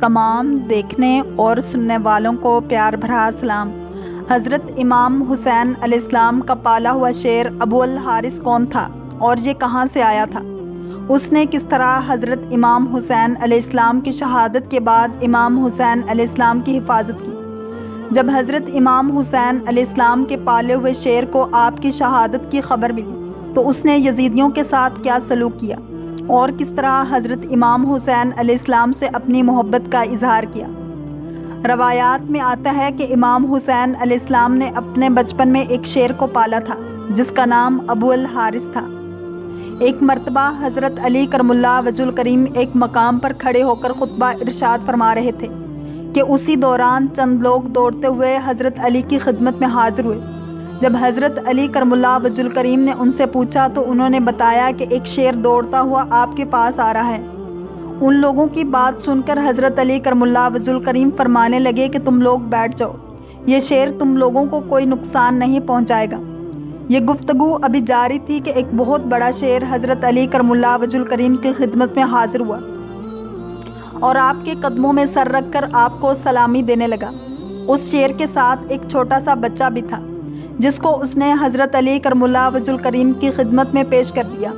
تمام دیکھنے اور سننے والوں کو پیار بھرا سلام۔ حضرت امام حسین علیہ السلام کا پالا ہوا شیر ابو الحارث کون تھا اور یہ کہاں سے آیا تھا؟ اس نے کس طرح حضرت امام حسین علیہ السلام کی شہادت کے بعد امام حسین علیہ السلام کی حفاظت کی؟ جب حضرت امام حسین علیہ السلام کے پالے ہوئے شیر کو آپ کی شہادت کی خبر ملی تو اس نے یزیدیوں کے ساتھ کیا سلوک کیا اور کس طرح حضرت امام حسین علیہ السلام سے اپنی محبت کا اظہار کیا؟ روایات میں آتا ہے کہ امام حسین علیہ السلام نے اپنے بچپن میں ایک شیر کو پالا تھا جس کا نام ابو الحارث تھا۔ ایک مرتبہ حضرت علی کرم اللہ وجہ الکریم ایک مقام پر کھڑے ہو کر خطبہ ارشاد فرما رہے تھے کہ اسی دوران چند لوگ دوڑتے ہوئے حضرت علی کی خدمت میں حاضر ہوئے۔ جب حضرت علی کرم اللہ وجہ الکریم نے ان سے پوچھا تو انہوں نے بتایا کہ ایک شیر دوڑتا ہوا آپ کے پاس آ رہا ہے۔ ان لوگوں کی بات سن کر حضرت علی کرم اللہ وجہ الکریم فرمانے لگے کہ تم لوگ بیٹھ جاؤ، یہ شیر تم لوگوں کو کوئی نقصان نہیں پہنچائے گا۔ یہ گفتگو ابھی جاری تھی کہ ایک بہت بڑا شیر حضرت علی کرم اللہ وجہ الکریم کی خدمت میں حاضر ہوا اور آپ کے قدموں میں سر رکھ کر آپ کو سلامی دینے لگا۔ اس شیر کے ساتھ ایک چھوٹا سا بچہ بھی تھا جس کو اس نے حضرت علی کرم اللہ وجہ الکریم کی خدمت میں پیش کر دیا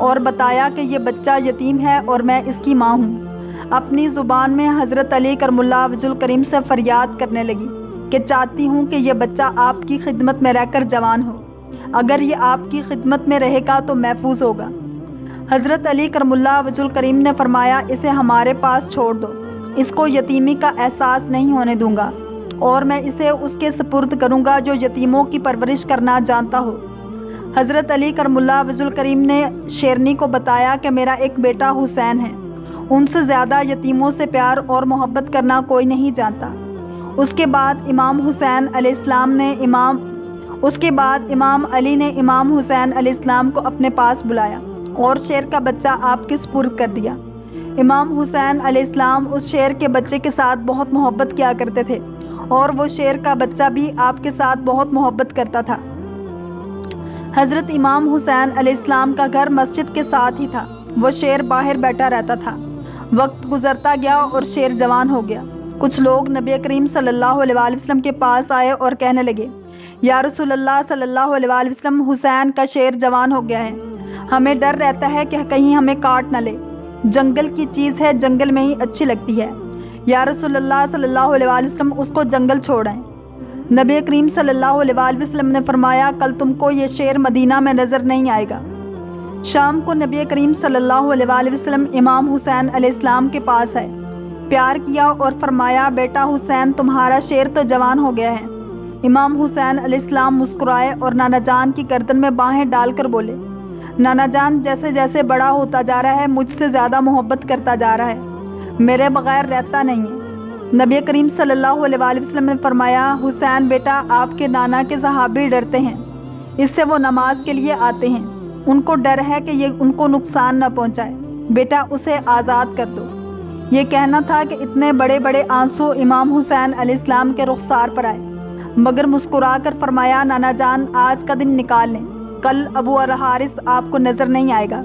اور بتایا کہ یہ بچہ یتیم ہے اور میں اس کی ماں ہوں۔ اپنی زبان میں حضرت علی کرم اللہ وجہ الکریم سے فریاد کرنے لگی کہ چاہتی ہوں کہ یہ بچہ آپ کی خدمت میں رہ کر جوان ہو، اگر یہ آپ کی خدمت میں رہے گا تو محفوظ ہوگا۔ حضرت علی کرم اللہ وجہ الکریم نے فرمایا اسے ہمارے پاس چھوڑ دو، اس کو یتیمی کا احساس نہیں ہونے دوں گا اور میں اسے اس کے سپرد کروں گا جو یتیموں کی پرورش کرنا جانتا ہو۔ حضرت علی کرم اللہ وجہ الکریم نے شیرنی کو بتایا کہ میرا ایک بیٹا حسین ہے، ان سے زیادہ یتیموں سے پیار اور محبت کرنا کوئی نہیں جانتا۔ اس کے بعد امام علی نے امام حسین علیہ السلام کو اپنے پاس بلایا اور شیر کا بچہ آپ کے سپرد کر دیا۔ امام حسین علیہ السلام اس شیر کے بچے کے ساتھ بہت محبت کیا کرتے تھے اور وہ شیر کا بچہ بھی آپ کے ساتھ بہت محبت کرتا تھا۔ حضرت امام حسین علیہ السلام کا گھر مسجد کے ساتھ ہی تھا، وہ شیر باہر بیٹھا رہتا تھا۔ وقت گزرتا گیا اور شیر جوان ہو گیا۔ کچھ لوگ نبی کریم صلی اللہ علیہ وآلہ وسلم کے پاس آئے اور کہنے لگے، یا رسول اللہ صلی اللہ علیہ وآلہ وسلم، حسین کا شیر جوان ہو گیا ہے، ہمیں ڈر رہتا ہے کہ کہیں ہمیں کاٹ نہ لے، جنگل کی چیز ہے، جنگل میں ہی اچھی لگتی ہے، یا رسول اللہ صلی اللہ علیہ وآلہ وسلم اس کو جنگل چھوڑیں۔ نبی کریم صلی اللہ علیہ وآلہ وسلم نے فرمایا کل تم کو یہ شیر مدینہ میں نظر نہیں آئے گا۔ شام کو نبی کریم صلی اللہ علیہ وآلہ وسلم امام حسین علیہ السلام کے پاس آئے، پیار کیا اور فرمایا بیٹا حسین تمہارا شیر تو جوان ہو گیا ہے۔ امام حسین علیہ السلام مسکرائے اور نانا جان کی گردن میں باہیں ڈال کر بولے، نانا جان جیسے جیسے بڑا ہوتا جا رہا ہے مجھ سے زیادہ محبت کرتا جا رہا ہے، میرے بغیر رہتا نہیں ہے۔ نبی کریم صلی اللہ علیہ وآلہ وسلم نے فرمایا حسین بیٹا آپ کے نانا کے صحابی ڈرتے ہیں، اس سے وہ نماز کے لیے آتے ہیں، ان کو ڈر ہے کہ یہ ان کو نقصان نہ پہنچائے، بیٹا اسے آزاد کر دو۔ یہ کہنا تھا کہ اتنے بڑے بڑے آنسو امام حسین علیہ السلام کے رخسار پر آئے، مگر مسکرا کر فرمایا نانا جان آج کا دن نکال لیں، کل ابو الحارث آپ کو نظر نہیں آئے گا۔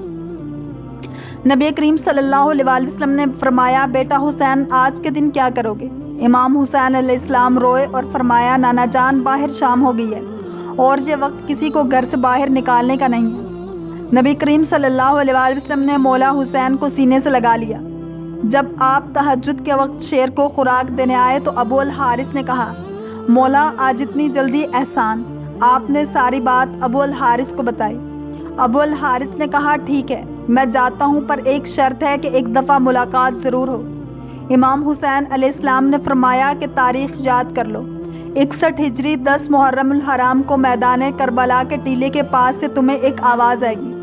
نبی کریم صلی اللہ علیہ وآلہ وسلم نے فرمایا بیٹا حسین آج کے دن کیا کرو گے؟ امام حسین علیہ السلام روئے اور فرمایا نانا جان باہر شام ہو گئی ہے اور یہ وقت کسی کو گھر سے باہر نکالنے کا نہیں ہے۔ نبی کریم صلی اللہ علیہ وآلہ وسلم نے مولا حسین کو سینے سے لگا لیا۔ جب آپ تہجد کے وقت شیر کو خوراک دینے آئے تو ابو الحارث نے کہا مولا آج اتنی جلدی احسان؟ آپ نے ساری بات ابو الحارث کو بتائی۔ ابو الحارث نے کہا ٹھیک ہے میں جاتا ہوں، پر ایک شرط ہے کہ ایک دفعہ ملاقات ضرور ہو۔ امام حسین علیہ السلام نے فرمایا کہ تاریخ یاد کر لو، 61 ہجری 10 محرم الحرام کو میدان کربلا کے ٹیلے کے پاس سے تمہیں ایک آواز آئے گی،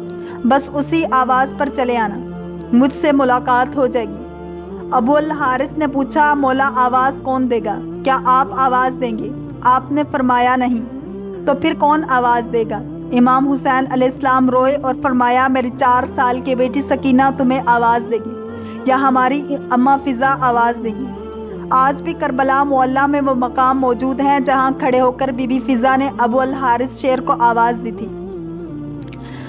بس اسی آواز پر چلے آنا، مجھ سے ملاقات ہو جائے گی۔ ابو الحارث نے پوچھا مولا آواز کون دے گا؟ کیا آپ آواز دیں گے؟ آپ نے فرمایا نہیں۔ تو پھر کون آواز دے گا؟ امام حسین علیہ السلام روئے اور فرمایا میری 4 سال کی بیٹی سکینہ تمہیں آواز دے گی یا ہماری اماں فضا آواز دے گی۔ آج بھی کربلا معلیٰ میں وہ مقام موجود ہیں جہاں کھڑے ہو کر بی بی فضا نے ابو الحارث شیر کو آواز دی تھی۔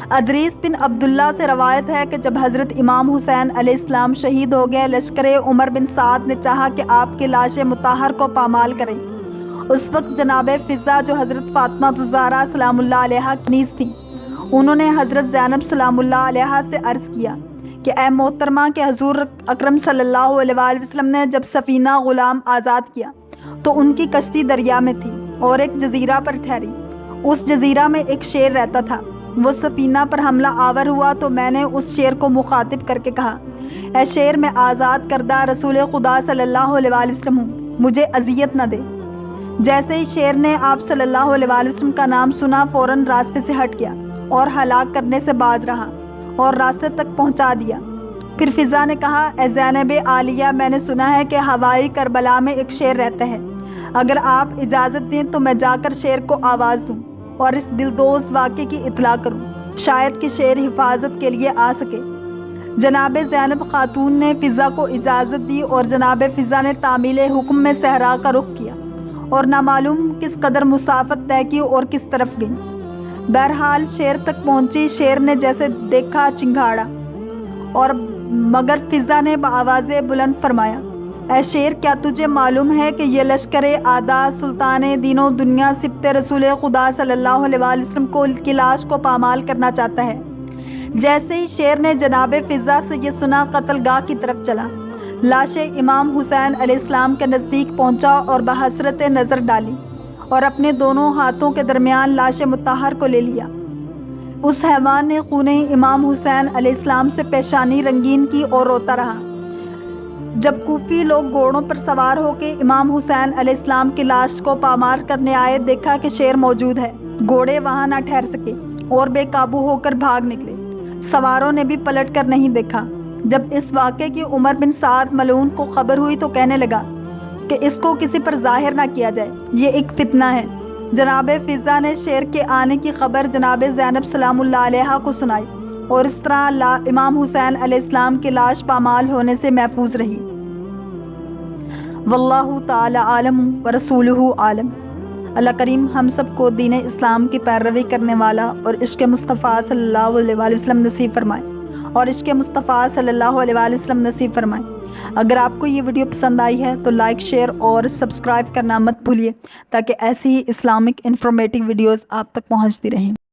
ادریس بن عبداللہ سے روایت ہے کہ جب حضرت امام حسین علیہ السلام شہید ہو گئے، لشکر عمر بن سعد نے چاہا کہ آپ کی لاش مطہر کو پامال کریں۔ اس وقت جناب فضہ جو حضرت فاطمہ الزہرا سلام اللہ علیہا کی نیز تھیں، انہوں نے حضرت زینب سلام اللہ علیہا سے عرض کیا کہ اے محترمہ، کہ حضور اکرم صلی اللہ علیہ وآلہ وسلم نے جب سفینہ غلام آزاد کیا تو ان کی کشتی دریا میں تھی اور ایک جزیرہ پر ٹھہری۔ اس جزیرہ میں ایک شیر رہتا تھا۔ وہ سفینہ پر حملہ آور ہوا تو میں نے اس شیر کو مخاطب کر کے کہا، اے شیر، میں آزاد کردہ رسول خدا صلی اللہ علیہ وآلہ وسلم ہوں، مجھے اذیت نہ دے۔ جیسے ہی شیر نے آپ صلی اللہ علیہ وآلہ وسلم کا نام سنا، فوراً راستے سے ہٹ گیا اور ہلاک کرنے سے باز رہا اور راستے تک پہنچا دیا۔ پھر فضہ نے کہا، اے زینب عالیہ، میں نے سنا ہے کہ ہوائی کربلا میں ایک شیر رہتا ہے، اگر آپ اجازت دیں تو میں جا کر شیر کو آواز دوں اور اس دلدوز واقعے کی اطلاع کروں، شاید کہ شیر حفاظت کے لیے آ سکے۔ جناب زینب خاتون نے فضہ کو اجازت دی اور جناب فضہ نے تعمیل حکم میں صحرا کا رخ کیا اور نامعلوم کس قدر مسافت طے کی اور کس طرف گئی۔ بہرحال شیر تک پہنچی۔ شیر نے جیسے دیکھا چنگھاڑا اور مگر فضہ نے بآواز بلند فرمایا، اے شیر، کیا تجھے معلوم ہے کہ یہ لشکر آدھا سلطان دین و دنیا سبط رسول خدا صلی اللہ علیہ وآلہ وسلم کی لاش کو پامال کرنا چاہتا ہے؟ جیسے ہی شیر نے جناب فضہ سے یہ سنا، قتل گاہ کی طرف چلا، لاش امام حسین علیہ السلام کے نزدیک پہنچا اور بحسرت نظر ڈالی اور اپنے دونوں ہاتھوں کے درمیان لاش مطہر کو لے لیا۔ اس حیوان نے خون امام حسین علیہ السلام سے پیشانی رنگین کی اور روتا رہا۔ جب کوفی لوگ گھوڑوں پر سوار ہو کے امام حسین علیہ السلام کی لاش کو پامال کرنے آئے، دیکھا کہ شیر موجود ہے۔ گھوڑے وہاں نہ ٹھہر سکے اور بے قابو ہو کر بھاگ نکلے۔ سواروں نے بھی پلٹ کر نہیں دیکھا۔ جب اس واقعے کی عمر بن سعد ملعون کو خبر ہوئی تو کہنے لگا کہ اس کو کسی پر ظاہر نہ کیا جائے، یہ ایک فتنہ ہے۔ جناب فضہ نے شیر کے آنے کی خبر جناب زینب سلام اللہ علیہا کو سنائی اور اس طرح امام حسین علیہ السلام کی لاش پامال ہونے سے محفوظ رہی۔ واللہ تعالی عالم ورسولہ عالم۔ اللہ کریم ہم سب کو دین اسلام کی پیروی کرنے والا اور عشق مصطفیٰ صلی اللہ علیہ وآلہ وسلم نصیب فرمائے اور عشق مصطفیٰ صلی اللہ علیہ وآلہ وسلم نصیب فرمائے۔ اگر آپ کو یہ ویڈیو پسند آئی ہے تو لائک، شیئر اور سبسکرائب کرنا مت بھولیے تاکہ ایسی ہی اسلامک انفارمیٹیو ویڈیوز آپ تک پہنچتی رہیں۔